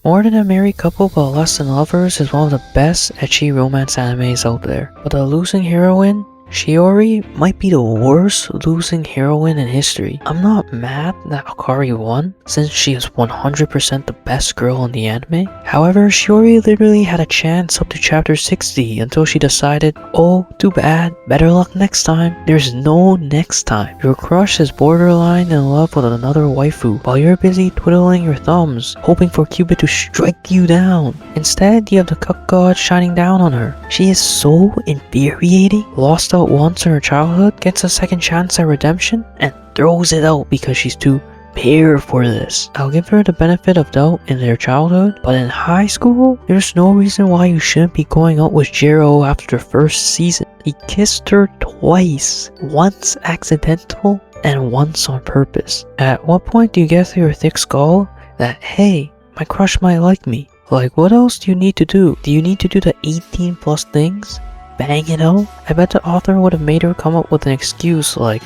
More Than a Married Couple But Less Than Lovers is one of the best ecchi romance animes out there. But the losing heroine, Shiori, might be the worst losing heroine in history. I'm not mad that Akari won, since she is 100% the best girl in the anime. However, Shiori literally had a chance up to chapter 60 until she decided, oh, too bad, better luck next time. There's no next time. Your crush is borderline in love with another waifu, while you're busy twiddling your thumbs, hoping for Cupid to strike you down. Instead, you have the cuck god shining down on her. She is so infuriating. Lost out once in her childhood, gets a second chance at redemption, and throws it out because she's too pure for this. I'll give her the benefit of doubt in their childhood, but in high school, there's no reason why you shouldn't be going out with Jiro after the first season. He kissed her twice, once accidental and once on purpose. At what point do you get through your thick skull that, hey, my crush might like me? Like, what else do you need to do? Do you need to do the 18 plus things? Bang it out? I bet the author would have made her come up with an excuse like,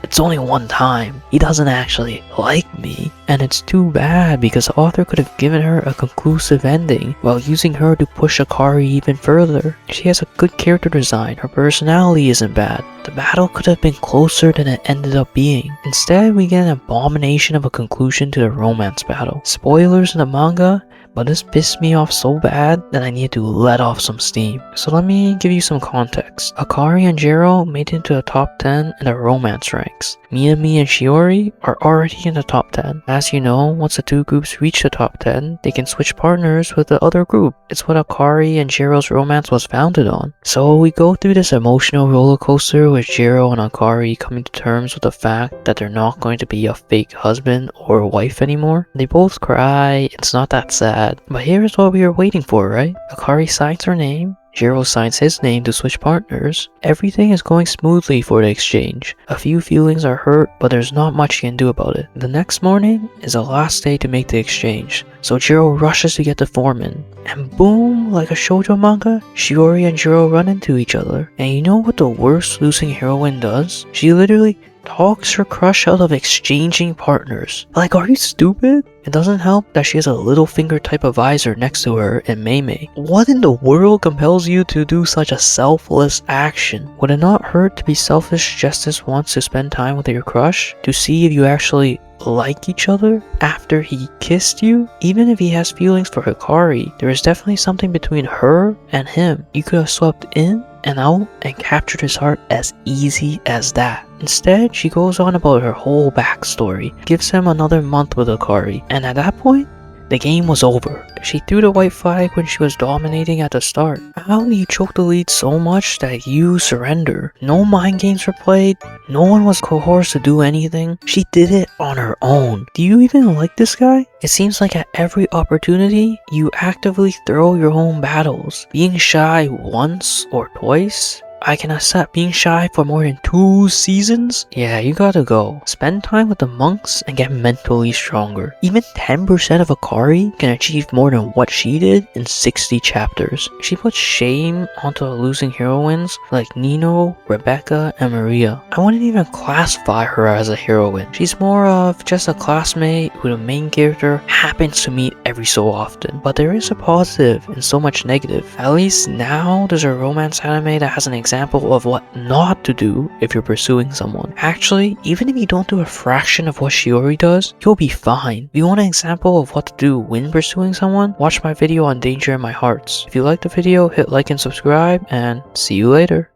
it's only one time. He doesn't actually like me. And it's too bad because the author could have given her a conclusive ending while using her to push Akari even further. She has a good character design, her personality isn't bad. The battle could have been closer than it ended up being. Instead, we get an abomination of a conclusion to the romance battle. Spoilers in the manga, but this pissed me off so bad that I need to let off some steam. So let me give you some context. Akari and Jiro made it into the top 10 in the romance ranks. Minami and Shiori are already in the top 10. As you know, once the two groups reach the top 10, they can switch partners with the other group. It's what Akari and Jiro's romance was founded on. So we go through this emotional roller coaster with Jiro and Akari coming to terms with the fact that they're not going to be a fake husband or wife anymore. They both cry, it's not that sad. But here's what we were waiting for, right? Akari signs her name, Jiro signs his name to switch partners. Everything is going smoothly for the exchange. A few feelings are hurt, but there's not much you can do about it. The next morning is the last day to make the exchange, so Jiro rushes to get the foreman. And boom, like a shoujo manga, Shiori and Jiro run into each other. And you know what the worst losing heroine does? She literally talks her crush out of exchanging partners. Like, are you stupid? It doesn't help that she has a little finger type of visor next to her in Meimei. What in the world compels you to do such a selfless action? Would it not hurt to be selfish just this once to spend time with your crush? To see if you actually like each other after he kissed you? Even if he has feelings for Hikari, there is definitely something between her and him. You could have swept in and out and captured his heart as easy as that. Instead, she goes on about her whole backstory, gives him another month with Akari, and at that point, the game was over. She threw the white flag when she was dominating at the start. How do you choke the lead so much that you surrender? No mind games were played, no one was coerced to do anything. She did it on her own. Do you even like this guy? It seems like at every opportunity, you actively throw your own battles. Being shy once or twice? I can accept being shy for more than 2 seasons? Yeah, you gotta go. Spend time with the monks and get mentally stronger. Even 10% of Akari can achieve more than what she did in 60 chapters. She puts shame onto the losing heroines like Nino, Rebecca, and Maria. I wouldn't even classify her as a heroine. She's more of just a classmate who the main character happens to meet every so often. But there is a positive and so much negative. At least now there's a romance anime that has an example of what not to do if you're pursuing someone. Actually, even if you don't do a fraction of what Shiori does, you'll be fine. If you want an example of what to do when pursuing someone, watch my video on Danger in My Hearts. If you liked the video, hit like and subscribe, and see you later.